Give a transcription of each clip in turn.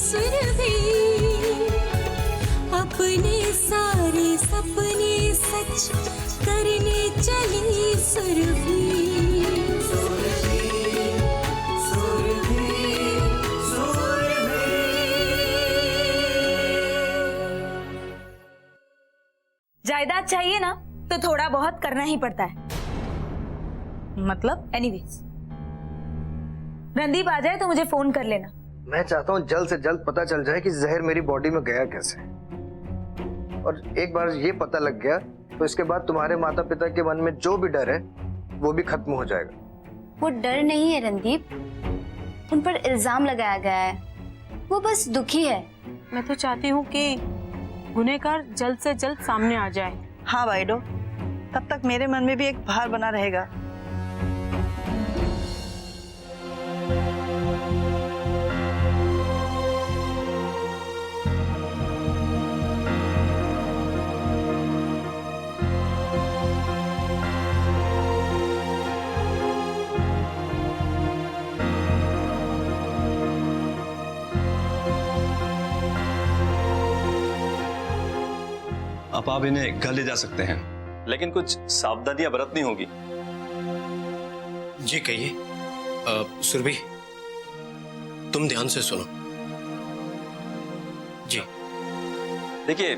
सुरभि, अपने सारे सपने सच करने चली सुरभि। जायदाद चाहिए ना तो थोड़ा बहुत करना ही पड़ता है। मतलब एनीवेज, रणदीप आ जाए तो मुझे फोन कर लेना। मैं चाहता हूँ जल्द से जल्द पता चल जाए कि जहर मेरी बॉडी में गया कैसे, और एक बार ये पता लग गया तो इसके बाद तुम्हारे माता पिता के मन में जो भी डर है वो भी खत्म हो जाएगा। वो डर नहीं है रणदीप, उन पर इल्जाम लगाया गया है, वो बस दुखी है। मैं तो चाहती हूँ कि गुनहगार जल्द से जल्द सामने आ जाए। हाँ भाईडो, तब तक मेरे मन में भी एक भार बना रहेगा। अब आप इन्हें घर ले जा सकते हैं, लेकिन कुछ सावधानियां बरतनी होगी। जी कहिए। सुरभि, तुम ध्यान से सुनो। जी देखिए,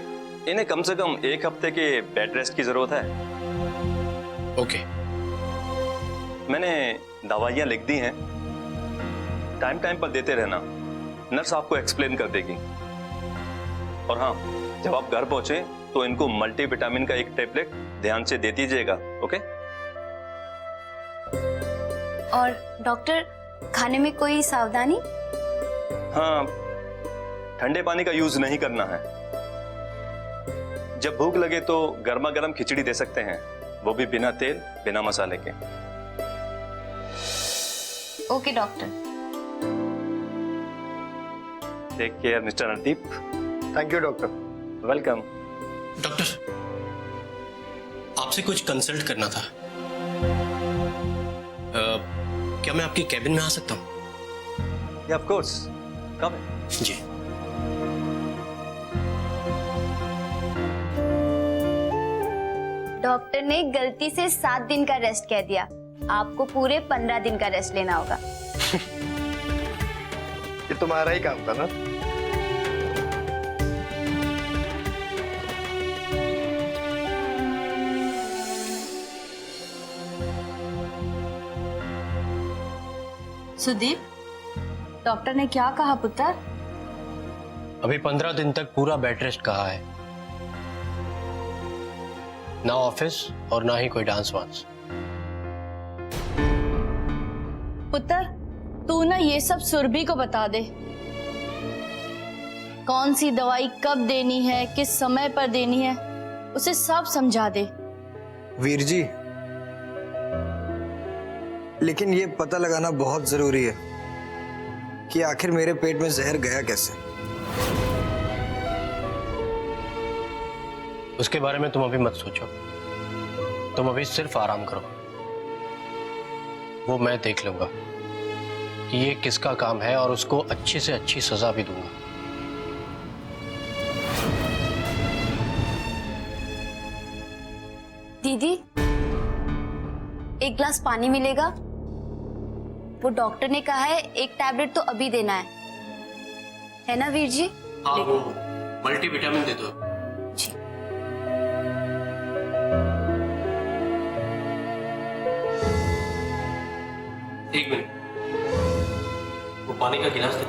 इन्हें कम से कम 1 हफ्ते के बेड रेस्ट की जरूरत है। ओके। मैंने दवाइयां लिख दी हैं, टाइम टाइम पर देते रहना, नर्स आपको एक्सप्लेन कर देगी। और हाँ, जब आप घर पहुंचे तो इनको मल्टीविटामिन का एक टैबलेट ध्यान से दे दीजिएगा। ओके? और डॉक्टर, खाने में कोई सावधानी? हाँ, ठंडे पानी का यूज नहीं करना है। जब भूख लगे तो गर्मा गर्म खिचड़ी दे सकते हैं, वो भी बिना तेल बिना मसाले के। Okay doctor. Take care mister Randeep. Thank you doctor. Welcome. Doctor, आपसे कुछ कंसल्ट करना था। क्या मैं आपकी कैबिन में आ सकता हूँ? Of course, come. जी। डॉक्टर ने गलती से 7 दिन का रेस्ट कह दिया, आपको पूरे 15 दिन का रेस्ट लेना होगा। ये तुम्हारा ही काम था ना। सुदीप, डॉक्टर ने क्या कहा पुत्र? अभी 15 दिन तक पूरा बेड रेस्ट कहा है, ना ऑफिस और ना ही कोई डांस वांस। पुत्र, तू ना ये सब सुरभि को बता दे, कौन सी दवाई कब देनी है, किस समय पर देनी है, उसे सब समझा दे। वीर जी, लेकिन ये पता लगाना बहुत जरूरी है कि आखिर मेरे पेट में जहर गया कैसे। उसके बारे में तुम अभी मत सोचो, तुम अभी सिर्फ आराम करो। वो मैं देख लूंगा कि ये किसका काम है और उसको अच्छी से अच्छी सजा भी दूंगा। दीदी, एक ग्लास पानी मिलेगा? वो डॉक्टर ने कहा है एक टैबलेट तो अभी देना है ना वीर जी? हाँ, वो मल्टीविटामिन दे दो। जी। एक मिनट, वो पानी का गिलास दे।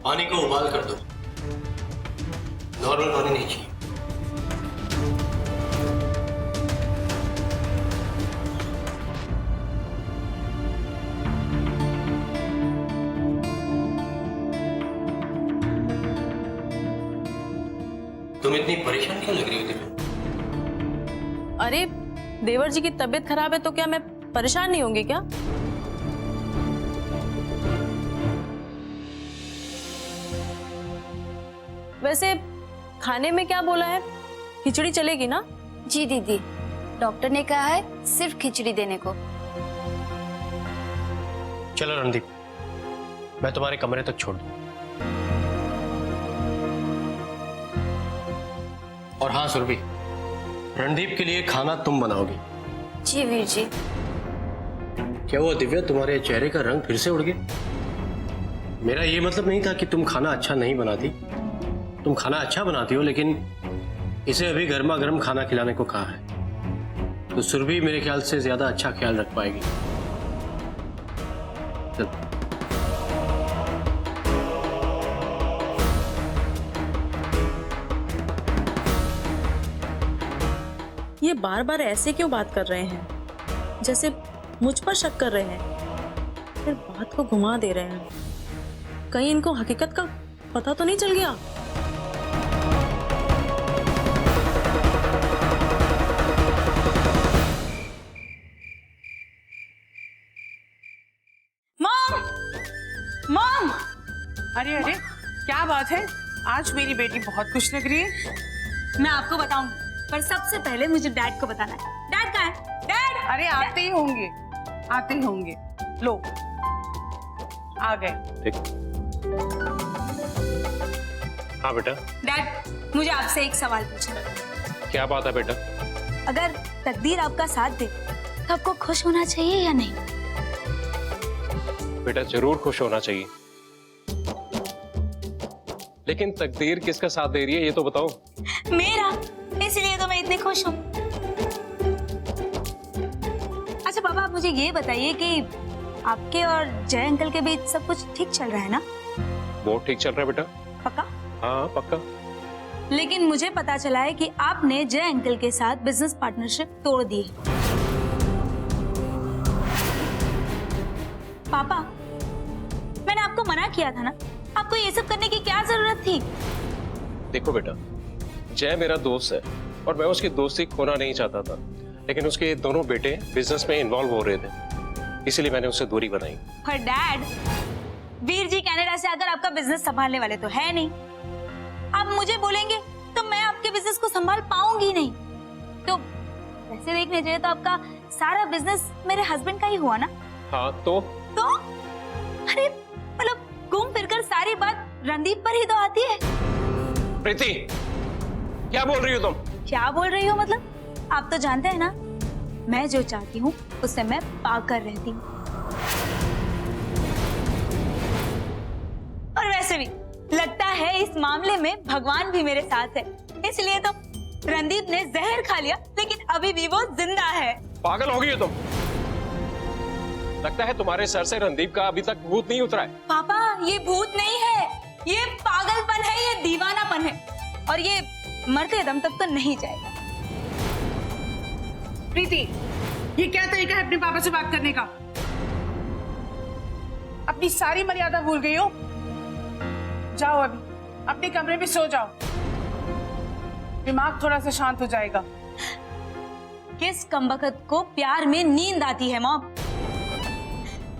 पानी को उबाल कर दो, नॉर्मल पानी नहीं चाहिए। तुम इतनी परेशान क्यों लग रही हो दिव्या? अरे देवर जी की तबीयत खराब है तो क्या मैं परेशान नहीं होंगी क्या? वैसे खाने में क्या बोला है? खिचड़ी चलेगी ना? जी दीदी, डॉक्टर ने कहा है सिर्फ खिचड़ी देने को। चलो रणदीप, मैं तुम्हारे कमरे तक छोड़ दूं। और हाँ सुरभि, रणदीप के लिए खाना तुम बनाओगी। जी वीर जी। क्या हुआ दिव्या, तुम्हारे चेहरे का रंग फिर से उड़ गया? मेरा ये मतलब नहीं था कि तुम खाना अच्छा नहीं बनाती, तुम खाना अच्छा बनाती हो, लेकिन इसे अभी गर्मा गर्म खाना खिलाने को कहा है, तो सुरभि मेरे ख्याल से ज्यादा अच्छा ख्याल रख पाएगी। चल। ये बार बार ऐसे क्यों बात कर रहे हैं, जैसे मुझ पर शक कर रहे हैं, फिर बात को घुमा दे रहे हैं। कहीं इनको हकीकत का पता तो नहीं चल गया? मॉम! अरे अरे, क्या बात है? आज मेरी बेटी बहुत खुश लग रही है। मैं आपको बताऊंगी, पर सबसे पहले मुझे डैड को बताना है। डैड कहाँ है? डैड! अरे आते ही होंगे, आते ही होंगे। लो, आ गए। ठीक। हाँ बेटा। डैड, मुझे आपसे एक सवाल पूछना है। क्या बात है बेटा? अगर तकदीर आपका साथ दे तो आपको खुश होना चाहिए या नहीं? बेटा जरूर खुश होना चाहिए, लेकिन तकदीर किसका साथ दे रही है ये तो बताओ। मेरा, इसलिए तो मैं इतनी खुश हूँ। अच्छा पापा, आप मुझे ये बताइए कि आपके और जय अंकल के बीच सब कुछ ठीक चल रहा है ना? बहुत ठीक चल रहा है बेटा। पक्का? हाँ पक्का। लेकिन मुझे पता चला है कि आपने जय अंकल के साथ बिजनेस पार्टनरशिप तोड़ दी है। पापा, मैंने आपको मना किया था ना, आपको ये सब करने की क्या जरूरत थी? देखो बेटा, जय मेरा दोस्त है और मैं उसकी दोस्ती खोना नहीं चाहता था, लेकिन उसके दोनों बेटे बिजनेस में इन्वॉल्व हो रहे थे, इसलिए मैंने उससे दूरी बनाई। पर डैड, वीर जी कनाडा से आकर आपका बिजनेस संभालने वाले तो है नहीं। आप मुझे बोलेंगे तो मैं आपके बिजनेस को संभाल पाऊंगी नहीं। तो वैसे देखने जाए तो आपका सारा बिजनेस मेरे हस्बैंड का ही हुआ ना? हाँ तो अरे मतलब घूम फिरकर सारी बात रणदीप पर ही तो आती है। प्रीति, क्या बोल रही हो तुम? क्या बोल रही हो मतलब? आप तो जानते हैं ना, मैं जो चाहती हूँ उससे मैं पाकर रहती हूँ। और वैसे भी लगता है इस मामले में भगवान भी मेरे साथ है, इसलिए तो रणदीप ने जहर खा लिया, लेकिन अभी भी वो जिंदा है। पागल हो गई हो तुम? लगता है तुम्हारे सर से रणदीप का अभी तक भूत नहीं उतरा है। पापा, ये भूत नहीं है, ये पागलपन है, ये दीवानापन है, और ये मरते दम तक तो नहीं जाएगा। प्रीति, ये क्या तरीका है अपने पापा से बात करने का? अपनी सारी मर्यादा भूल गई हो। जाओ अभी अपने कमरे में सो जाओ, दिमाग थोड़ा सा शांत हो जाएगा। किस कमबख्त को प्यार में नींद आती है mom?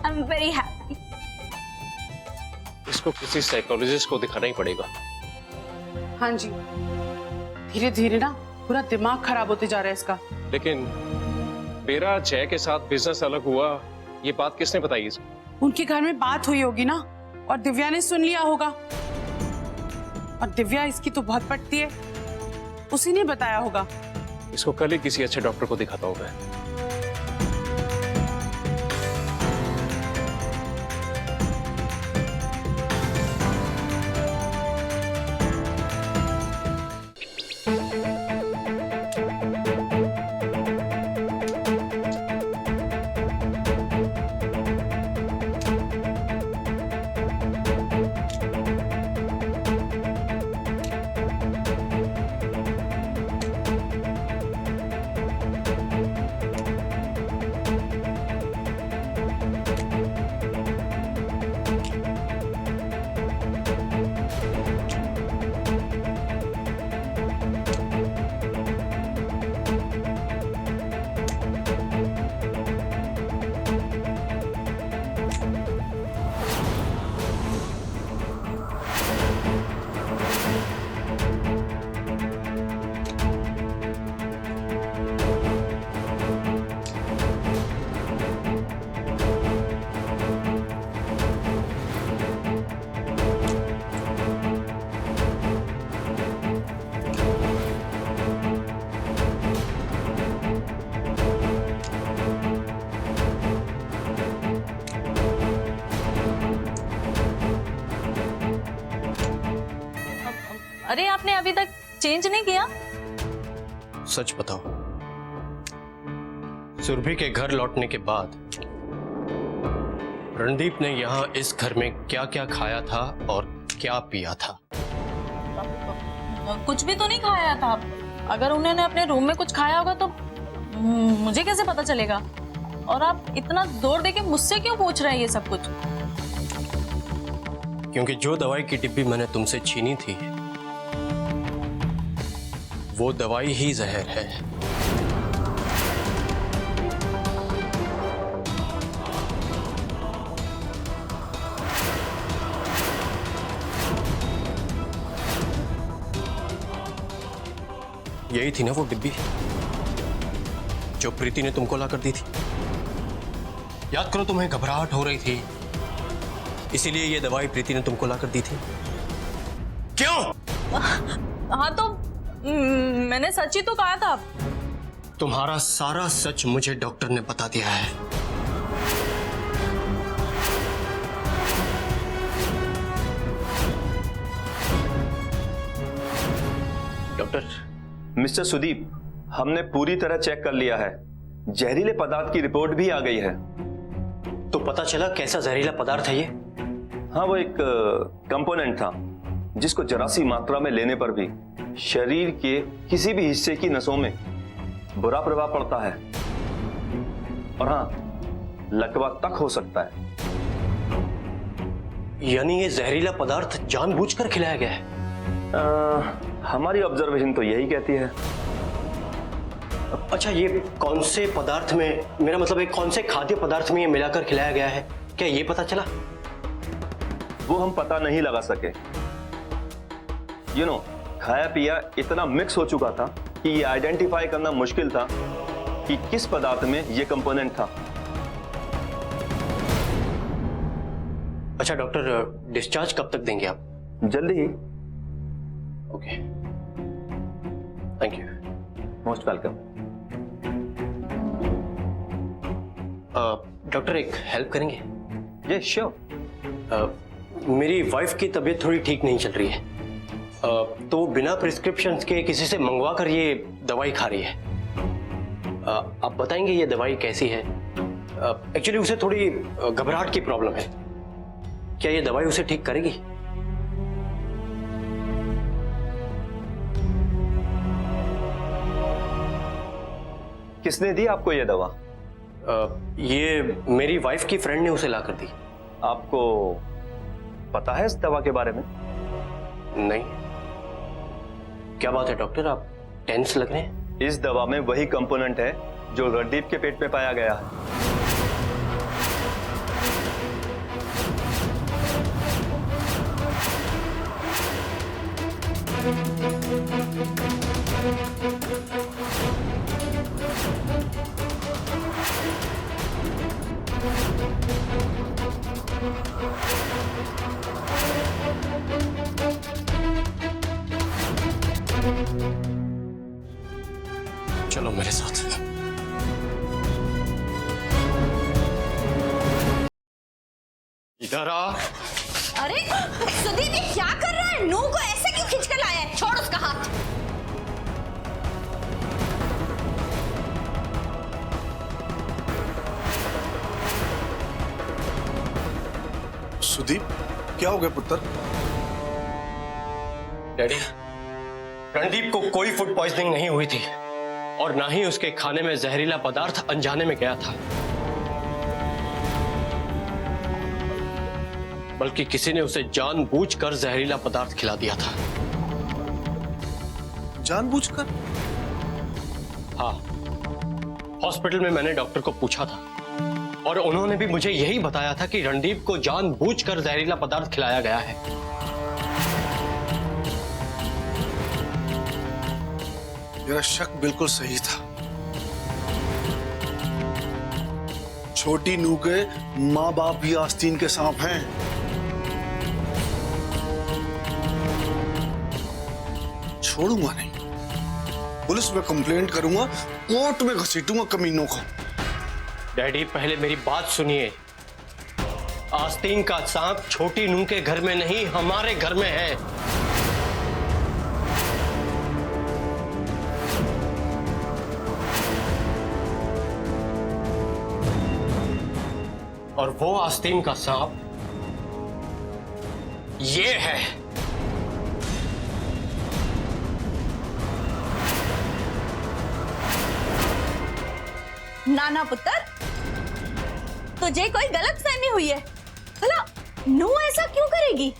I am very happy. इसको किसी साइकोलॉजिस्ट को दिखाना ही पड़ेगा। हाँ जी, धीरे धीरे ना पूरा दिमाग खराब होते जा रहा है इसका। लेकिन मेरा जय के साथ बिजनेस अलग हुआ, ये बात किसने बताई इसको? उनके घर में बात हुई होगी ना, और दिव्या ने सुन लिया होगा। और दिव्या इसकी तो बहुत पटती है, उसी ने बताया होगा। इसको कल ही किसी अच्छे डॉक्टर को दिखाता हूँ मैं। अरे आपने अभी तक चेंज नहीं किया? सच बताओ, सुरभि के घर लौटने के बाद रणदीप ने यहाँ इस घर में क्या क्या खाया था और क्या पिया था? कुछ भी तो नहीं खाया था। अगर उन्होंने अपने रूम में कुछ खाया होगा तो मुझे कैसे पता चलेगा? और आप इतना जोर देके मुझसे क्यों पूछ रहे हैं ये सब कुछ? क्योंकि जो दवाई की डिब्बी मैंने तुमसे छीनी थी वो दवाई ही जहर है। यही थी ना वो डिब्बी जो प्रीति ने तुमको ला कर दी थी? याद करो, तुम्हें घबराहट हो रही थी, इसीलिए ये दवाई प्रीति ने तुमको ला कर दी थी। क्यों? हाँ तो मैंने सच ही तो कहा था। तुम्हारा सारा सच मुझे डॉक्टर ने बता दिया है। डॉक्टर, मिस्टर सुदीप, हमने पूरी तरह चेक कर लिया है। जहरीले पदार्थ की रिपोर्ट भी आ गई है। तो पता चला कैसा जहरीला पदार्थ है ये? हाँ, वो एक कंपोनेंट था जिसको जरा सी मात्रा में लेने पर भी शरीर के किसी भी हिस्से की नसों में बुरा प्रभाव पड़ता है और हाँ, लकवा तक हो सकता है। यानी ये जहरीला पदार्थ जानबूझकर खिलाया गया है? हमारी ऑब्जर्वेशन तो यही कहती है। अच्छा, ये कौन से पदार्थ में, मेरा मतलब है कौन से खाद्य पदार्थ में ये मिलाकर खिलाया गया है, क्या ये पता चला? वो हम पता नहीं लगा सके। खाया पिया इतना मिक्स हो चुका था कि ये आइडेंटिफाई करना मुश्किल था कि किस पदार्थ में ये कंपोनेंट था। अच्छा डॉक्टर, डिस्चार्ज कब तक देंगे आप? जल्दी ही। Okay, thank you. Most welcome. Doctor, एक हेल्प करेंगे? ये श्योर। मेरी वाइफ की तबीयत थोड़ी ठीक नहीं चल रही है, तो बिना प्रिस्क्रिप्शन के किसी से मंगवा कर ये दवाई खा रही है। आप बताएंगे ये दवाई कैसी है? एक्चुअली उसे थोड़ी घबराहट की प्रॉब्लम है, क्या ये दवाई उसे ठीक करेगी? किसने दी आपको ये दवा? ये मेरी वाइफ की फ्रेंड ने उसे ला कर दी। आपको पता है इस दवा के बारे में? नहीं। क्या बात है डॉक्टर, आप टेंस लग रहे हैं? इस दवा में वही कंपोनेंट है जो रणदीप के पेट में पाया गया है। चलो मेरे साथ। इधर आ। अरे सुदीप, ये क्या कर रहा है? नू को ऐसे क्यों खींच कर लाया है? छोड़ उसका हाथ। सुदीप, क्या हो गया पुत्र? डैडी, रणदीप को कोई फूड पॉइजनिंग नहीं हुई थी और ना ही उसके खाने में जहरीला पदार्थ अनजाने में गया था, बल्कि किसी ने उसे जानबूझकर जहरीला पदार्थ खिला दिया था। जानबूझकर? हाँ, हॉस्पिटल में मैंने डॉक्टर को पूछा था और उन्होंने भी मुझे यही बताया था कि रणदीप को जानबूझकर जहरीला पदार्थ खिलाया गया है। मेरा शक बिल्कुल सही था। छोटी नू के माँ बाप भी आस्तीन के सांप हैं। छोड़ूंगा नहीं, पुलिस में कंप्लेंट करूंगा, कोर्ट में घसीटूंगा कमीनों को। डैडी, पहले मेरी बात सुनिए। आस्तीन का सांप छोटी नू के घर में नहीं, हमारे घर में है। और वो आस्तीन का सांप ये है। नाना पुत्र, तुझे कोई गलत फहमी हुई है। भला नू ऐसा क्यों करेगी?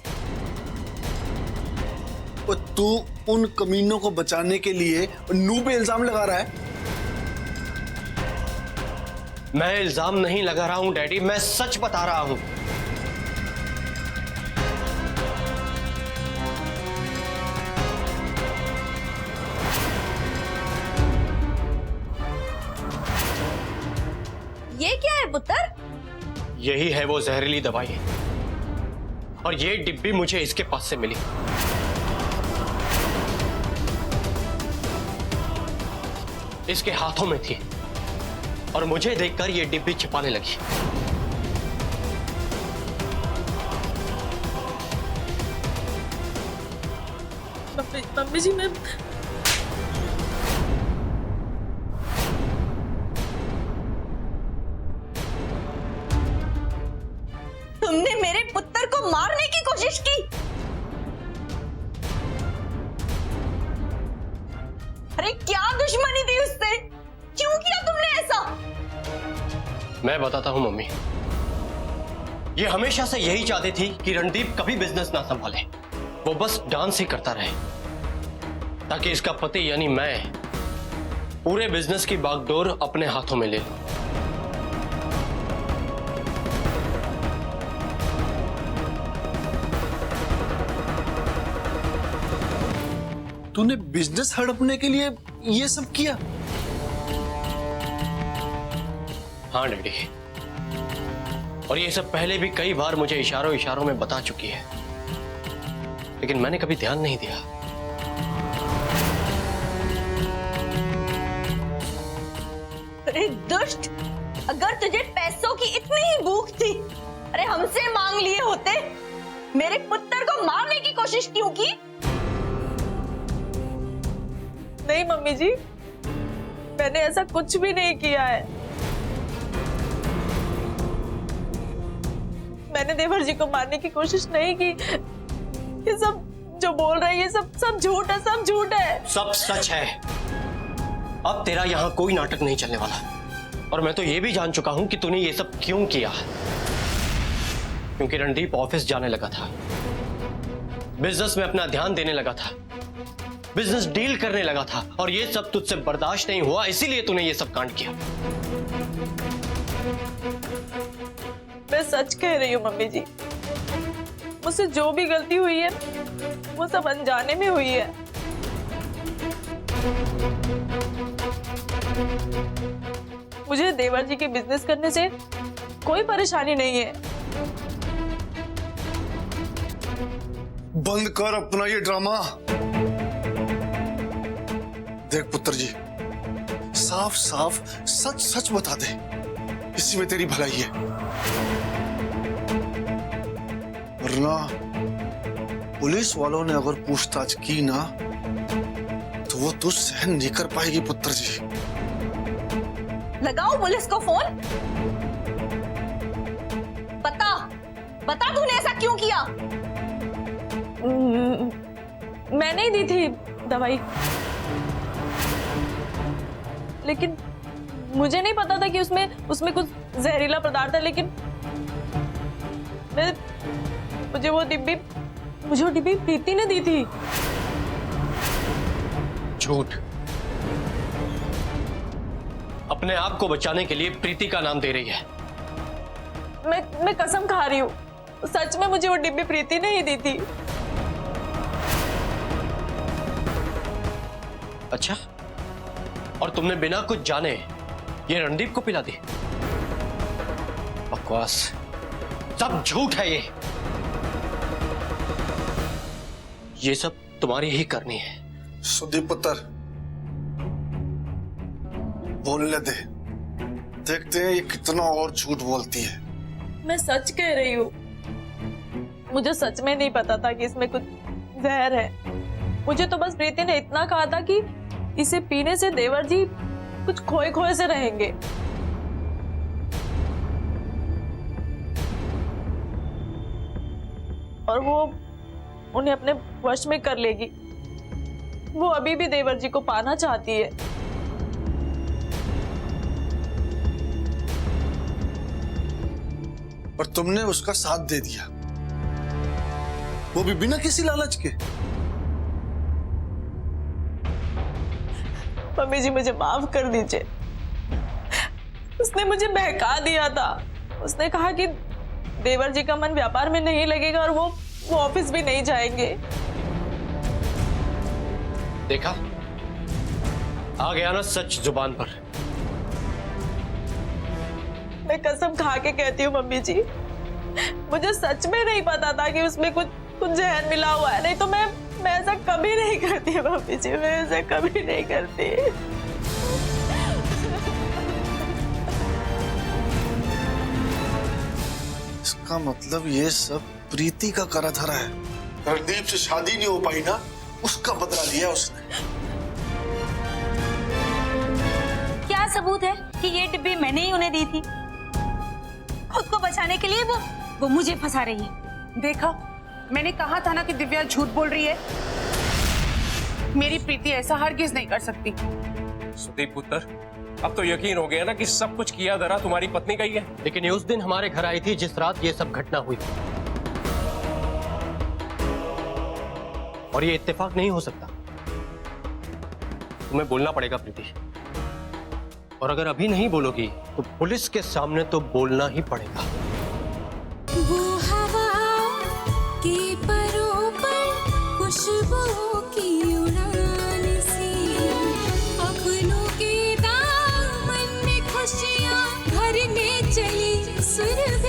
और तू उन कमीनों को बचाने के लिए नू पे इल्जाम लगा रहा है? मैं इल्जाम नहीं लगा रहा हूं डैडी, मैं सच बता रहा हूं। ये क्या है पुत्र? यही है वो जहरीली दवाई, और ये डिब्बी मुझे इसके पास से मिली। इसके हाथों में थी और मुझे देखकर ये डिब्बी छिपाने लगी। मम्मी जी, मैं तुमने मेरे पुत्र को मारने की कोशिश की। अरे क्या दुश्मनी थी उससे? क्यों किया तुमने ऐसा? मैं बताता हूं मम्मी। ये हमेशा से यही चाहती थी कि रणदीप कभी बिजनेस ना संभाले, वो बस डांस ही करता रहे, ताकि इसका पति यानी मैं पूरे बिजनेस की बागडोर अपने हाथों में ले लूं। तूने बिजनेस हड़पने के लिए ये सब किया? हाँ डैडी, और ये सब पहले भी कई बार मुझे इशारों इशारों में बता चुकी है, लेकिन मैंने कभी ध्यान नहीं दिया। अरे दुष्ट, अगर तुझे पैसों की इतनी ही भूख थी, अरे हमसे मांग लिए होते। मेरे पुत्र को मारने की कोशिश क्यों की? नहीं मम्मी जी, मैंने ऐसा कुछ भी नहीं किया है। मैंने देवर जी को मारने की कोशिश नहीं की। ये सब जो बोल रहे हैं ये सब झूठ है, सब झूठ है। सब सच है। अब तेरा यहां कोई नाटक नहीं चलने वाला, और मैं तो ये भी जान चुका हूं कि तूने ये सब क्यों किया। क्योंकि रणदीप ऑफिस जाने लगा था, बिजनेस में अपना ध्यान देने लगा था, बिजनेस डील करने लगा था, और ये सब तुझसे बर्दाश्त नहीं हुआ, इसीलिए तूने ये सब कांड किया। मैं सच कह रही हूँ मम्मी जी, मुझसे जो भी गलती हुई है वो सब अनजाने में हुई है। मुझे देवर जी के बिजनेस करने से कोई परेशानी नहीं है। बंद कर अपना ये ड्रामा। देख पुत्र जी, साफ साफ सच सच बता दे, इसी में तेरी भलाई है, वरना पुलिस वालों ने अगर पूछताछ की ना तो वो तू सहन नहीं कर पाएगी पुत्र जी। लगाओ पुलिस को फोन। बता तूने ऐसा क्यों किया? मैंने ही दी थी दवाई, लेकिन मुझे नहीं पता था कि उसमें कुछ जहरीला पदार्थ है। लेकिन मुझे वो डिब्बी प्रीति ने दी थी। झूठ। अपने आप को बचाने के लिए प्रीति का नाम दे रही है। मैं कसम खा रही हूँ, सच में मुझे वो डिब्बी प्रीति ने ही दी थी। अच्छा, और तुमने बिना कुछ जाने ये रणदीप को पिला दी? बकवास, सब झूठ है ये सब तुम्हारी ही करनी है। सुदीप पुत्र, बोलने दे, देखते हैं ये कितना और झूठ बोलती है। मैं सच कह रही हूँ, मुझे सच में नहीं पता था कि इसमें कुछ जहर है। मुझे तो बस प्रीति ने इतना कहा था कि इसे पीने से देवर जी कुछ खोए खोए से रहेंगे। और वो उन्हें अपने वश में कर लेगी। वो अभी भी देवर जी को पाना चाहती है। और तुमने उसका साथ दे दिया, वो भी बिना किसी लालच के। मम्मी जी मुझे माफ कर दीजिए। उसने मुझे बहका दिया था। उसने कहा कि देवर जी का मन व्यापार में नहीं लगेगा और वो ऑफिस भी नहीं जाएंगे। देखा, आ गया ना सच जुबान पर। मैं कसम खा के कहती हूँ मम्मी जी, मुझे सच में नहीं पता था कि उसमें कुछ जहर मिला हुआ है। नहीं तो मैं ऐसा कभी नहीं करती मम्मी जी, मैं ऐसा कभी नहीं करती। इसका मतलब ये सब प्रीति का करा धरा है। रणदीप से शादी नहीं हो पाई ना, उसका बदला लिया उसने। क्या सबूत है कि ये डिब्बी मैंने ही उन्हें दी थी? खुद को बचाने के लिए वो मुझे फंसा रही है। देखा, मैंने कहा था ना कि दिव्या झूठ बोल रही है। मेरी प्रीति ऐसा हरगिज नहीं कर सकती। सुदीप पुत्र, अब तो यकीन हो गया ना कि सब कुछ किया धरा तुम्हारी पत्नी का ही है। लेकिन ये उस दिन हमारे घर आई थी जिस रात ये सब घटना हुई, और ये इत्तेफाक नहीं हो सकता। तुम्हें बोलना पड़ेगा प्रीति, और अगर अभी नहीं बोलोगी तो पुलिस के सामने तो बोलना ही पड़ेगा। वो हवा के परों पर खुशबू की उड़ान सी, अपनों के दामन में खुशियां भरने चली सुरभि।